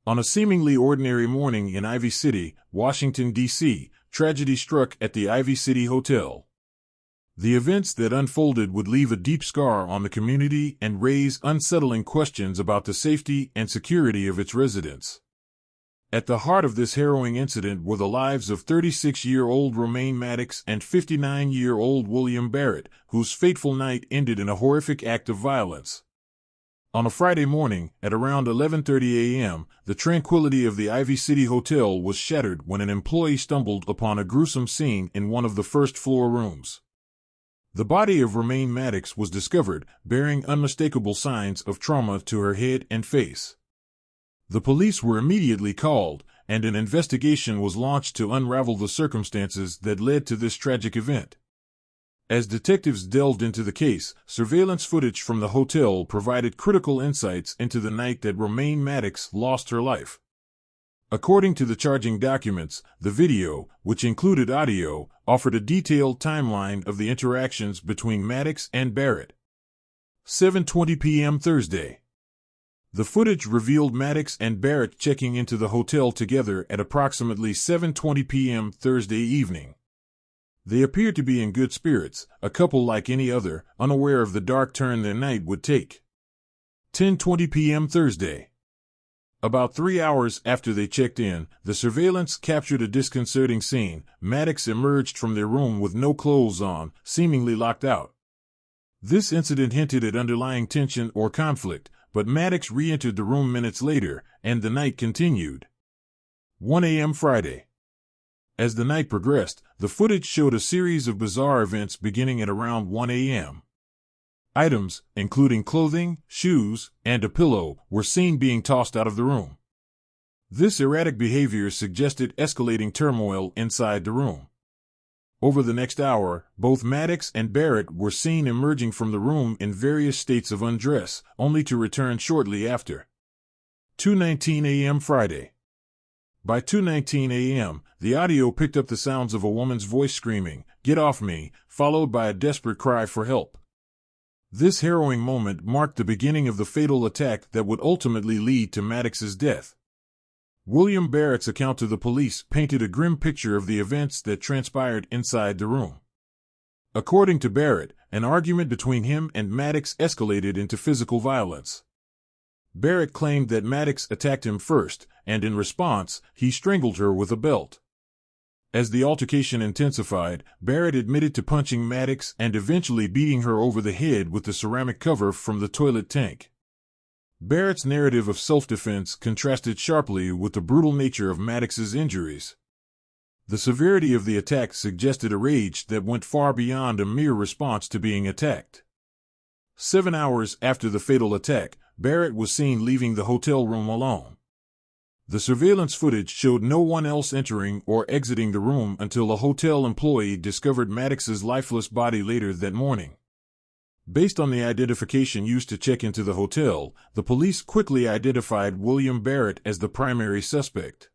On a seemingly ordinary morning in Ivy City, Washington, D.C., tragedy struck at the Ivy City Hotel. The events that unfolded would leave a deep scar on the community and raise unsettling questions about the safety and security of its residents. At the heart of this harrowing incident were the lives of 36-year-old Romaine Maddox and 59-year-old William Barrett, whose fateful night ended in a horrific act of violence. On a Friday morning, at around 11:30 a.m., the tranquility of the Ivy City Hotel was shattered when an employee stumbled upon a gruesome scene in one of the first-floor rooms. The body of Romaine Maddox was discovered, bearing unmistakable signs of trauma to her head and face. The police were immediately called, and an investigation was launched to unravel the circumstances that led to this tragic event. As detectives delved into the case, surveillance footage from the hotel provided critical insights into the night that Romaine Maddox lost her life. According to the charging documents, the video, which included audio, offered a detailed timeline of the interactions between Maddox and Barrett. 7:20 p.m. Thursday. The footage revealed Maddox and Barrett checking into the hotel together at approximately 7:20 p.m. Thursday evening. They appeared to be in good spirits, a couple like any other, unaware of the dark turn their night would take. 10:20 p.m. Thursday. About 3 hours after they checked in, the surveillance captured a disconcerting scene. Maddox emerged from their room with no clothes on, seemingly locked out. This incident hinted at underlying tension or conflict, but Maddox re-entered the room minutes later, and the night continued. 1 a.m. Friday. As the night progressed, the footage showed a series of bizarre events beginning at around 1 a.m. Items, including clothing, shoes, and a pillow, were seen being tossed out of the room. This erratic behavior suggested escalating turmoil inside the room. Over the next hour, both Maddox and Barrett were seen emerging from the room in various states of undress, only to return shortly after. 2:19 a.m. Friday. By 2:19 a.m., the audio picked up the sounds of a woman's voice screaming, "Get off me," followed by a desperate cry for help. This harrowing moment marked the beginning of the fatal attack that would ultimately lead to Maddox's death. William Barrett's account to the police painted a grim picture of the events that transpired inside the room. According to Barrett, an argument between him and Maddox escalated into physical violence. Barrett claimed that Maddox attacked him first, and in response, he strangled her with a belt. As the altercation intensified, Barrett admitted to punching Maddox and eventually beating her over the head with the ceramic cover from the toilet tank. Barrett's narrative of self-defense contrasted sharply with the brutal nature of Maddox's injuries. The severity of the attack suggested a rage that went far beyond a mere response to being attacked. 7 hours after the fatal attack, Barrett was seen leaving the hotel room alone. The surveillance footage showed no one else entering or exiting the room until a hotel employee discovered Maddox's lifeless body later that morning. Based on the identification used to check into the hotel, the police quickly identified William Barrett as the primary suspect.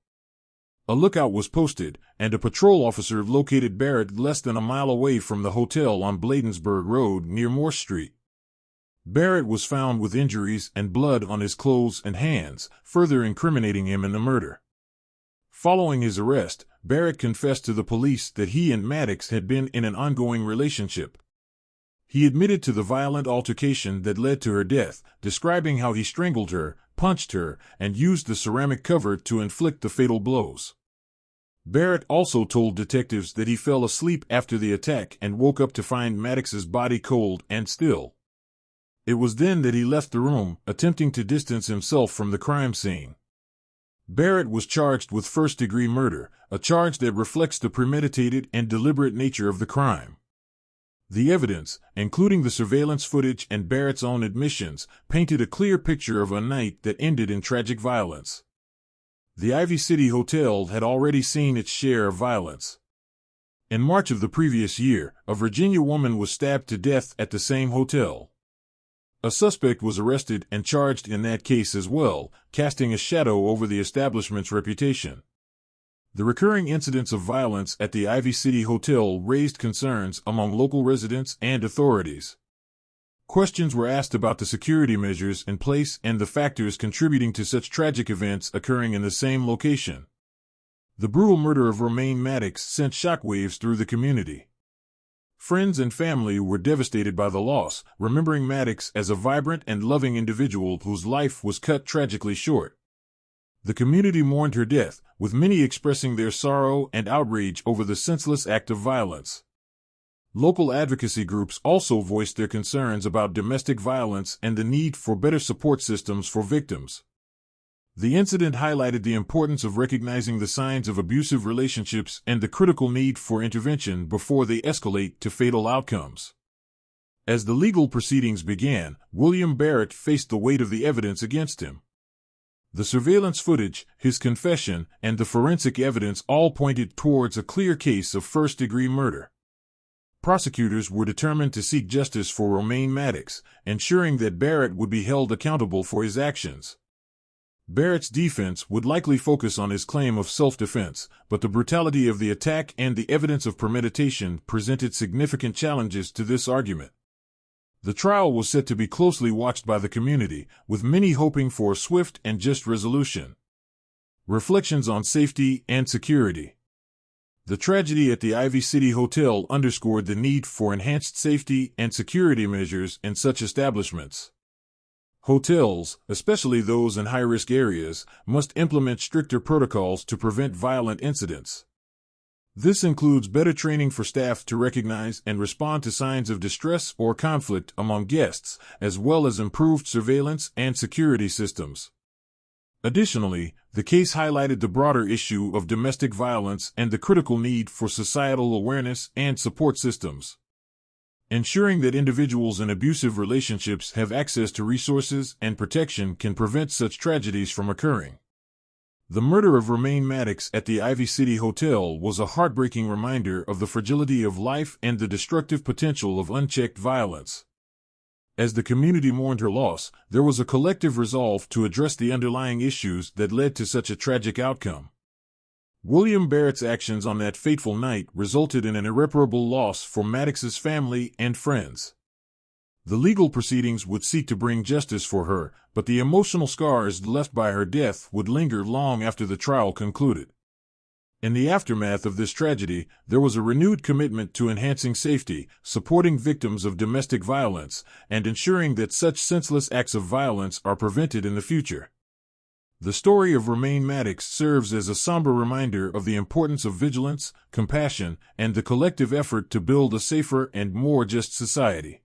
A lookout was posted, and a patrol officer located Barrett less than a mile away from the hotel on Bladensburg Road near Morse Street. Barrett was found with injuries and blood on his clothes and hands, further incriminating him in the murder. Following his arrest, Barrett confessed to the police that he and Maddox had been in an ongoing relationship. He admitted to the violent altercation that led to her death, describing how he strangled her, punched her, and used the ceramic cover to inflict the fatal blows. Barrett also told detectives that he fell asleep after the attack and woke up to find Maddox's body cold and still. It was then that he left the room, attempting to distance himself from the crime scene. Barrett was charged with first-degree murder, a charge that reflects the premeditated and deliberate nature of the crime. The evidence, including the surveillance footage and Barrett's own admissions, painted a clear picture of a night that ended in tragic violence. The Ivy City Hotel had already seen its share of violence. In March of the previous year, a Virginia woman was stabbed to death at the same hotel. A suspect was arrested and charged in that case as well, casting a shadow over the establishment's reputation. The recurring incidents of violence at the Ivy City Hotel raised concerns among local residents and authorities. Questions were asked about the security measures in place and the factors contributing to such tragic events occurring in the same location. The brutal murder of Romaine Maddox sent shockwaves through the community. Friends and family were devastated by the loss, remembering Maddox as a vibrant and loving individual whose life was cut tragically short. The community mourned her death, with many expressing their sorrow and outrage over the senseless act of violence. Local advocacy groups also voiced their concerns about domestic violence and the need for better support systems for victims. The incident highlighted the importance of recognizing the signs of abusive relationships and the critical need for intervention before they escalate to fatal outcomes. As the legal proceedings began, William Barrett faced the weight of the evidence against him. The surveillance footage, his confession, and the forensic evidence all pointed towards a clear case of first-degree murder. Prosecutors were determined to seek justice for Romaine Maddox, ensuring that Barrett would be held accountable for his actions. Barrett's defense would likely focus on his claim of self-defense, but the brutality of the attack and the evidence of premeditation presented significant challenges to this argument. The trial was set to be closely watched by the community, with many hoping for a swift and just resolution. Reflections on safety and security. The tragedy at the Ivy City Hotel underscored the need for enhanced safety and security measures in such establishments. Hotels, especially those in high-risk areas, must implement stricter protocols to prevent violent incidents. This includes better training for staff to recognize and respond to signs of distress or conflict among guests, as well as improved surveillance and security systems. Additionally, the case highlighted the broader issue of domestic violence and the critical need for societal awareness and support systems. Ensuring that individuals in abusive relationships have access to resources and protection can prevent such tragedies from occurring. The murder of Romaine Maddox at the Ivy City Hotel was a heartbreaking reminder of the fragility of life and the destructive potential of unchecked violence. As the community mourned her loss, there was a collective resolve to address the underlying issues that led to such a tragic outcome. William Barrett's actions on that fateful night resulted in an irreparable loss for Maddox's family and friends. The legal proceedings would seek to bring justice for her, but the emotional scars left by her death would linger long after the trial concluded. In the aftermath of this tragedy, there was a renewed commitment to enhancing safety, supporting victims of domestic violence, and ensuring that such senseless acts of violence are prevented in the future. The story of Romaine Maddox serves as a somber reminder of the importance of vigilance, compassion, and the collective effort to build a safer and more just society.